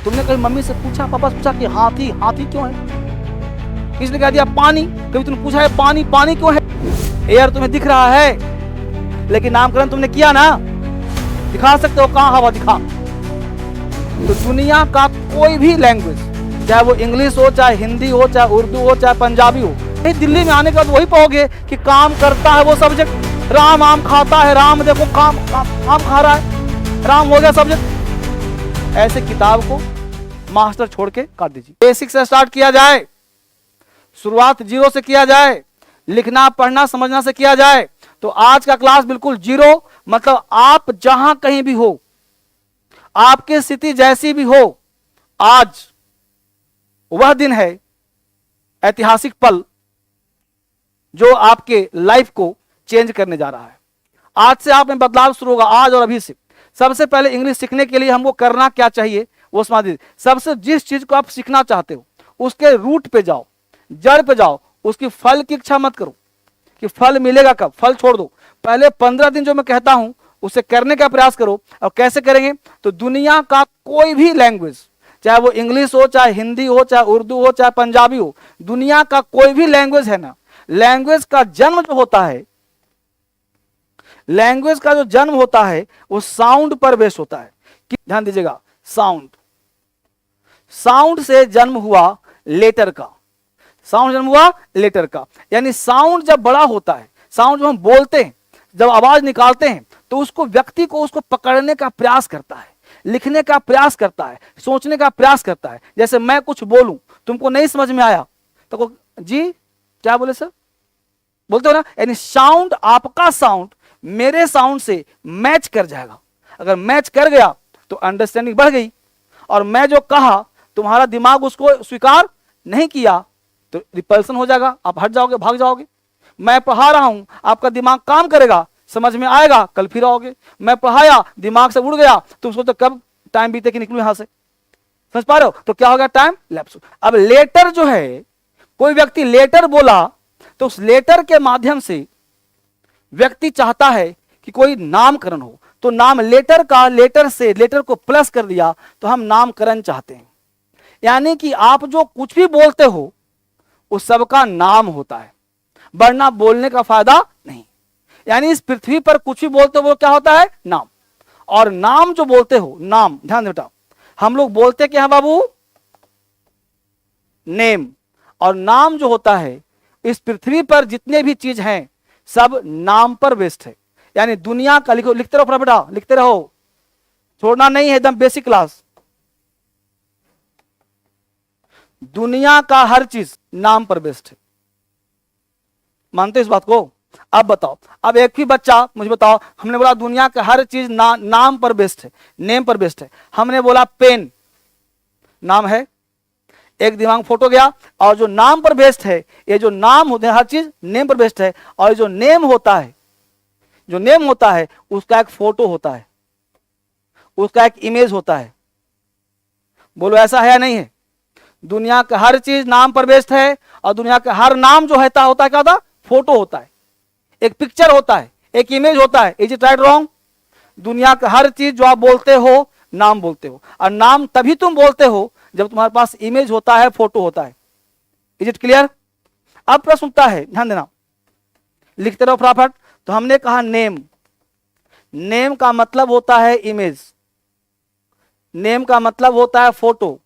तुमने कभी मम्मी से पूछा, पापा से पूछा कि हाथी हाथी क्यों है? किसने कह दिया पानी? कभी तुमने पूछा है पानी पानी क्यों है? एयर तुम्हें दिख रहा है लेकिन नामकरण तुमने किया ना? दिखा सकते हो? कहां हवा दिखा। तो दुनिया का कोई भी लैंग्वेज, चाहे वो इंग्लिश हो, चाहे हिंदी हो, चाहे उर्दू हो, चाहे पंजाबी हो, दिल्ली में आने के बाद वही पाओगे कि काम करता है वो सब्जेक्ट। राम आम खाता है, राम देखो काम आम खा रहा है, राम हो गया सब्जेक्ट। ऐसे किताब को मास्टर छोड़ के काट दीजिए। बेसिक से स्टार्ट किया जाए, शुरुआत जीरो से किया जाए, लिखना पढ़ना समझना से किया जाए, तो आज का क्लास बिल्कुल जीरो। मतलब आप जहां कहीं भी हो, आपकी स्थिति जैसी भी हो, आज वह दिन है, ऐतिहासिक पल, जो आपके लाइफ को चेंज करने जा रहा है। आज से आप में बदलाव शुरू होगा, आज और अभी से। सबसे पहले इंग्लिश सीखने के लिए हमको करना क्या चाहिए वो समझ लीजिए। सबसे जिस चीज को आप सीखना चाहते हो उसके रूट पे जाओ, जड़ पे जाओ, उसकी फल की इच्छा मत करो कि फल मिलेगा कब, फल छोड़ दो। पहले 15 दिन जो मैं कहता हूं उसे करने का प्रयास करो। और कैसे करेंगे? तो दुनिया का कोई भी लैंग्वेज, चाहे वो इंग्लिश हो, चाहे हिंदी हो, चाहे उर्दू हो, चाहे पंजाबी हो, दुनिया का कोई भी लैंग्वेज है ना, लैंग्वेज का जन्म जो होता है, लैंग्वेज का जो जन्म होता है वो साउंड पर बेस होता है। ध्यान दीजिएगा, साउंड, साउंड से जन्म हुआ लेटर का, साउंड जन्म हुआ लेटर का। यानी साउंड जब बड़ा होता है, साउंड जब हम बोलते हैं, जब आवाज निकालते हैं, तो उसको व्यक्ति को उसको पकड़ने का प्रयास करता है, लिखने का प्रयास करता है, सोचने का प्रयास करता है। जैसे मैं कुछ बोलूं, तुमको नहीं समझ में आया तो जी क्या बोले सर, बोलते हो ना। यानी साउंड, आपका साउंड मेरे साउंड से मैच कर जाएगा। अगर मैच कर गया तो अंडरस्टैंडिंग बढ़ गई। और मैं जो कहा तुम्हारा दिमाग उसको स्वीकार नहीं किया तो रिपल्सन हो जाएगा, आप हट जाओगे, भाग जाओगे। मैं पढ़ा रहा हूं, आपका दिमाग काम करेगा, समझ में आएगा, कल फिर आओगे। मैं पढ़ाया, दिमाग से उड़ गया, तुम सोचो कब टाइम बीते कि निकलूं यहां से। समझ पा रहे हो? तो क्या हो गया? Time lapse. अब लेटर जो है, कोई व्यक्ति लेटर बोला तो उस लेटर के माध्यम से व्यक्ति चाहता है कि कोई नामकरण हो, तो नाम लेटर का, लेटर से लेटर को प्लस कर दिया तो हम नामकरण चाहते हैं। यानी कि आप जो कुछ भी बोलते हो उस सबका नाम होता है, वरना बोलने का फायदा नहीं। यानी इस पृथ्वी पर कुछ भी बोलते हो वो क्या होता है? नाम। और नाम जो बोलते हो, नाम, ध्यान बेटा, हम लोग बोलते क्या है बाबू? नेम। और नाम जो होता है, इस पृथ्वी पर जितने भी चीज हैं सब नाम पर बेस्ड है। यानी दुनिया का, लिखो, लिखते रहो बेटा, लिखते रहो, छोड़ना नहीं है, एकदम बेसिक क्लास। दुनिया का हर चीज नाम पर बेस्ड है। मानते हो इस बात को? अब बताओ, अब एक भी बच्चा मुझे बताओ, हमने बोला दुनिया का हर चीज नाम पर बेस्ड है, नेम पर बेस्ड है। हमने बोला पेन नाम है, एक दिमाग में फोटो गया। और जो नाम पर बेस्ड है, ये जो नाम होते हैं हर चीज नेम पर बेस्ड है। और जो नेम होता है, जो नेम होता है उसका एक फोटो होता है, उसका एक इमेज होता है। बोलो ऐसा है या नहीं है? दुनिया का हर चीज नाम पर बेस्ड है और दुनिया का हर नाम जो होता है क्या होता? फोटो होता है, एक पिक्चर होता है, एक इमेज होता है। Is it right wrong? दुनिया का हर चीज जो आप बोलते हो नाम बोलते हो, और नाम तभी तुम बोलते हो जब तुम्हारे पास इमेज होता है, फोटो होता है। Is it clear? अब प्रश्न उठता है, ध्यान देना, लिखते रहो फटाफट। तो हमने कहा नेम, नेम का मतलब होता है इमेज, नेम का मतलब होता है फोटो,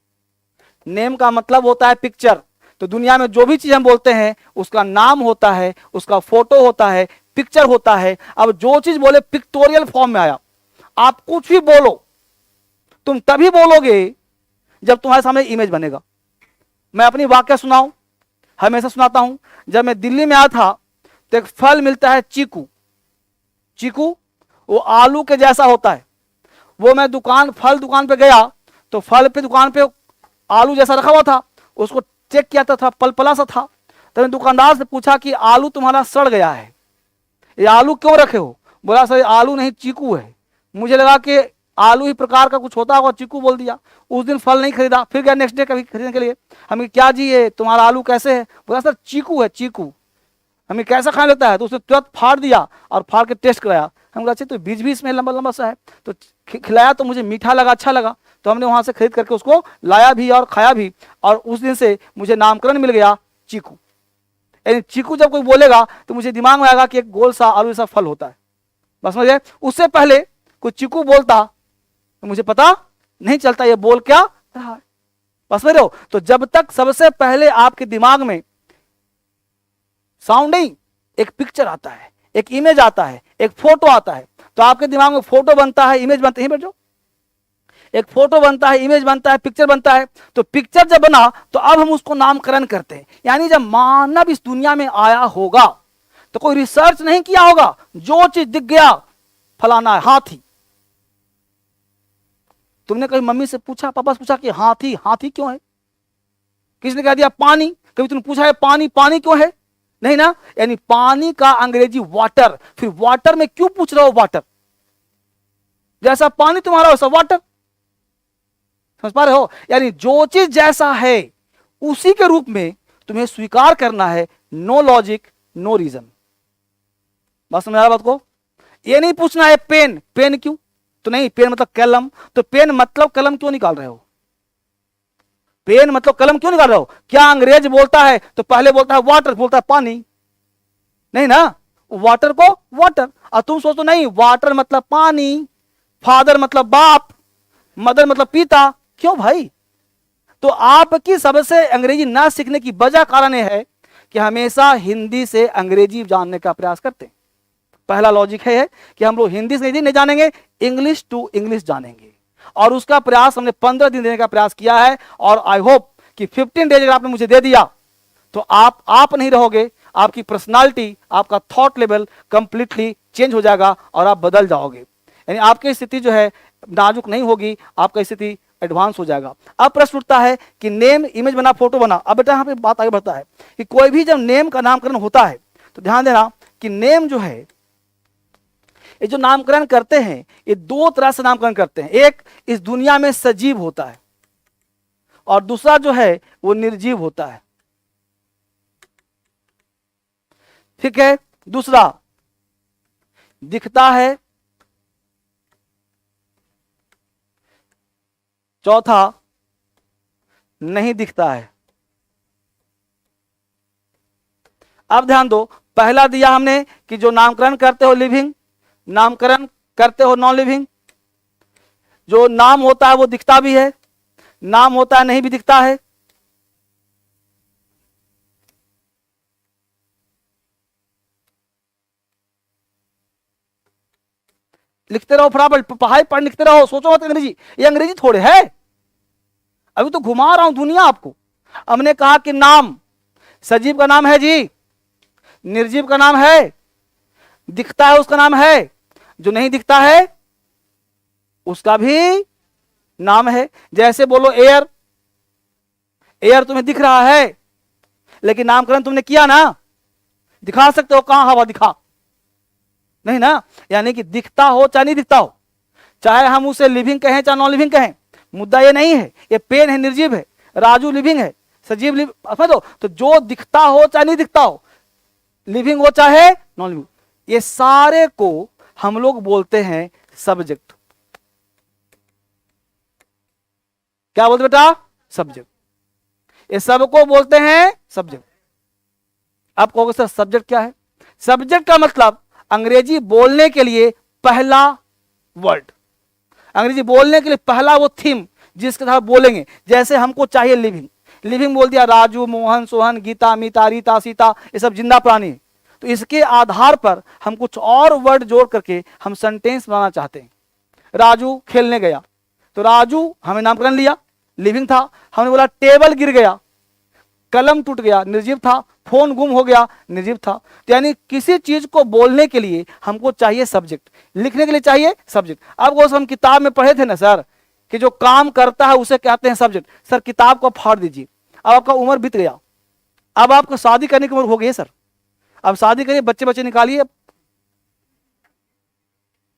नेम का मतलब होता है पिक्चर। तो दुनिया में जो भी चीज हम बोलते हैं उसका नाम होता है, उसका फोटो होता है, पिक्चर होता है। अब जो चीज बोले पिक्टोरियल फॉर्म में आया। आप कुछ भी बोलो, तुम तभी बोलोगे जब तुम्हारे सामने इमेज बनेगा। मैं अपनी वाक्य सुनाऊं, हमेशा सुनाता हूं। जब मैं दिल्ली में आया था तो एक फल मिलता है चीकू, चीकू वो आलू के जैसा होता है। वो मैं फल दुकान पे गया तो फल पे दुकान पे आलू जैसा रखा हुआ था, उसको चेक किया था, पलपला सा था। तो मैंने दुकानदार से पूछा कि आलू तुम्हारा सड़ गया है, ये आलू क्यों रखे हो? बोला सर आलू नहीं चीकू है। मुझे लगा कि आलू ही प्रकार का कुछ होता होगा, चीकू बोल दिया। उस दिन फल नहीं खरीदा, फिर गया नेक्स्ट डे कभी खरीदने के लिए। हमें क्या जी ये तुम्हारा आलू कैसे है? बोला सर चीकू है, चीकू। हमें कैसा खाने लगता है? तो उसने तुरंत फाड़ दिया और फाड़ के टेस्ट कराया। हम बोला अच्छा तो बीज भी इसमें लंबा लंबा सा है। तो खिलाया तो मुझे मीठा लगा, अच्छा लगा। तो तो हमने वहां से खरीद करके उसको लाया भी और खाया भी, और उस दिन से मुझे नामकरण मिल गया चीकू। यानी चीकू जब कोई बोलेगा तो मुझे दिमाग में आएगा कि एक गोल सा आलू जैसा फल होता है, बस समझे। उससे पहले कोई चीकू बोलता तो मुझे पता नहीं चलता ये बोल क्या रहा है, बस समझ रहे हो। तो जब तक सबसे पहले आपके दिमाग में साउंड नहीं, एक पिक्चर आता है, एक इमेज आता है, एक फोटो आता है, तो आपके दिमाग में फोटो बनता है, इमेज बनता है, बैठो, एक फोटो बनता है, इमेज बनता है, पिक्चर बनता है। तो पिक्चर जब बना तो अब हम उसको नामकरण करते हैं। यानी जब मानव इस दुनिया में आया होगा तो कोई रिसर्च नहीं किया होगा, जो चीज दिख गया फलाना है, हाथी। तुमने कभी मम्मी से पूछा, पापा से पूछा कि हाथी हाथी क्यों है? किसने कह दिया पानी? कभी तुमने पूछा है पानी पानी क्यों है? नहीं ना। यानी पानी का अंग्रेजी वाटर, फिर वाटर में क्यों पूछ रहे हो वाटर? जैसा पानी तुम्हारा वैसा वाटर, समझ पा रहे हो? यानी जो चीज जैसा है उसी के रूप में तुम्हें स्वीकार करना है, नो लॉजिक नो रीजन। बात समझ आ रहा बात को? ये नहीं पूछना है पेन, पेन क्यों? तो नहीं, पेन मतलब कलम, तो पेन मतलब कलम क्यों निकाल रहे हो? पेन मतलब कलम क्यों निकाल रहे हो? क्या अंग्रेज बोलता है तो पहले बोलता है वाटर, बोलता है पानी? नहीं ना, वाटर को वाटर। और तुम सोचो नहीं, वाटर मतलब पानी, फादर मतलब बाप, मदर मतलब पिता। क्यों भाई? तो आपकी सबसे अंग्रेजी ना सीखने की वजह कारण यह है कि हमेशा हिंदी से अंग्रेजी जानने का प्रयास करते हैं। पहला लॉजिक है कि हम लोग हिंदी से अंग्रेजी नहीं जानेंगे, इंग्लिश टू इंग्लिश जानेंगे, और उसका प्रयास हमने 15 दिन देने का प्रयास किया है। और आई होप कि 15 डेज अगर आपने मुझे दे दिया तो आप नहीं रहोगे, आपकी पर्सनालिटी, आपका थॉट लेवल कंप्लीटली चेंज हो जाएगा और आप बदल जाओगे। यानी आपकी स्थिति जो है नाजुक नहीं होगी, आपका स्थिति एडवांस हो जाएगा। अब प्रश्न उठता है कि नेम, इमेज बना, फोटो बना। अब बेटा यहाँ पे बात आगे बढ़ता है कि कोई भी जब नेम का नामकरण होता है तो ध्यान देना कि नेम जो है, ये जो नामकरण करते हैं ये दो तरह से नामकरण करते हैं। एक इस दुनिया में सजीव होता है और दूसरा जो है वो निर्जीव होता है। ठीक है, दूसरा दिखता है, चौथा नहीं दिखता है। अब ध्यान दो, पहला दिया हमने कि जो नामकरण करते हो लिविंग, नामकरण करते हो नॉन लिविंग। जो नाम होता है वो दिखता भी है, नाम होता है नहीं भी दिखता है। लिखते रहो फटाफट, पढ़ाई पढ़ लिखते रहो, सोचो मत अंग्रेजी, ये अंग्रेजी थोड़े है। अभी तो घुमा रहा हूं दुनिया आपको। हमने कहा कि नाम, सजीव का नाम है जी, निर्जीव का नाम है, दिखता है उसका नाम है, जो नहीं दिखता है उसका भी नाम है। जैसे बोलो एयर, एयर तुम्हें दिख रहा है लेकिन नामकरण तुमने किया ना, दिखा सकते हो कहां हवा दिखा? नहीं ना। यानी कि दिखता हो चाहे नहीं दिखता हो, चाहे हम उसे लिविंग कहें चाहे नॉन लिविंग कहें, मुद्दा ये नहीं है। ये पेन है निर्जीव है, राजू लिविंग है, सजीव लिविंग, समझो। तो जो दिखता हो चाहे नहीं दिखता हो, लिविंग हो चाहे नॉन लिविंग, ये सारे को हम लोग बोलते हैं सब्जेक्ट। क्या बोलते बेटा? सब्जेक्ट। ये सबको बोलते हैं सब्जेक्ट। आप कहोगे सर सब्जेक्ट क्या है? सब्जेक्ट का मतलब अंग्रेजी बोलने के लिए पहला वर्ड, अंग्रेजी बोलने के लिए पहला वो थीम जिसके साथ बोलेंगे। जैसे हमको चाहिए लिविंग, लिविंग बोल दिया, राजू, मोहन, सोहन, गीता, मीता, रीता, सीता, ये सब जिंदा प्राणी है। तो इसके आधार पर हम कुछ और वर्ड जोड़ करके हम सेंटेंस बनाना चाहते हैं। राजू खेलने गया, तो राजू हमें नामकरण लिया, लिविंग था। हमने बोला टेबल गिर गया, कलम टूट गया, निर्जीव था। फोन गुम हो गया, निर्जीव था। तो यानी किसी चीज को बोलने के लिए हमको चाहिए सब्जेक्ट, लिखने के लिए चाहिए सब्जेक्ट। अब वो हम किताब में पढ़े थे ना सर कि जो काम करता है उसे कहते हैं सब्जेक्ट। सर किताब को फाड़ दीजिए, अब आपका उम्र बीत गया, अब आपको शादी करने की उम्र हो गई है सर, अब शादी करिए, बच्चे बच्चे निकालिए,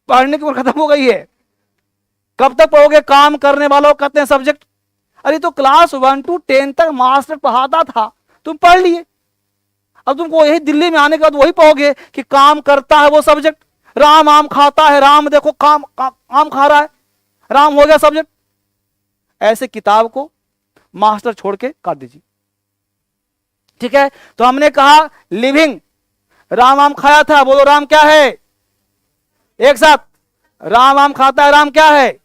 पढ़ने की उम्र खत्म हो गई है। कब तक पढ़ोगे? काम करने वालों कहते हैं सब्जेक्ट। अरे तो क्लास 1 to 10 तक मास्टर पढ़ाता था, तुम पढ़ लिए, अब तुमको यही दिल्ली में आने के बाद वही पढ़ोगे कि काम करता है वो सब्जेक्ट। राम आम खाता है, राम देखो काम आम खा रहा है, राम हो गया सब्जेक्ट। ऐसे किताब को मास्टर छोड़ के काट दीजिए। ठीक है, तो हमने कहा लिविंग, राम आम खाया था, बोलो राम क्या है, एक साथ, राम आम खाता है, राम क्या है।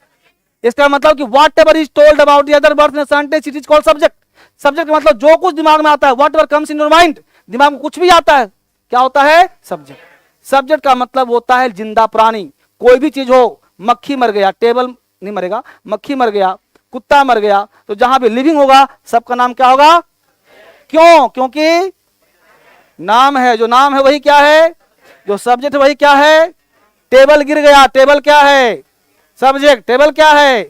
इसका मतलब कि what ever is told about the other birds in sentence it is called subject. Subject मतलब जो कुछ दिमाग में आता है, what ever comes in your mind, दिमाग में कुछ भी आता है, क्या होता है, सब्जेक्ट। सब्जेक्ट का मतलब होता है जिंदा प्राणी, कोई भी चीज हो, मक्खी मर गया, टेबल नहीं मरेगा, मक्खी मर गया, कुत्ता मर गया, तो जहां भी लिविंग होगा सबका नाम क्या होगा, क्यों, क्योंकि नाम है, जो नाम है वही क्या है, जो सब्जेक्ट वही क्या है। टेबल गिर गया, टेबल क्या है, सब्जेक्ट, टेबल क्या है।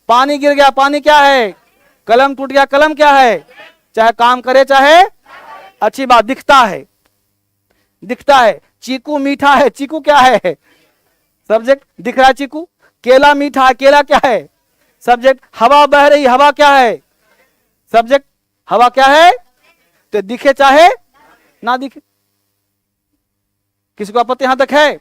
पानी गिर गया, पानी क्या है, कलम टूट गया, कलम क्या है। चाहे काम करे चाहे अच्छी बात, दिखता है, दिखता है। चीकू मीठा है, चीकू क्या है, सब्जेक्ट, दिख रहा है चीकू। केला मीठा है, केला क्या है, सब्जेक्ट। हवा बह रही, हवा क्या है, सब्जेक्ट, हवा क्या है। तो दिखे चाहे ना दिखे, किसी को आपत्ति यहां तक है।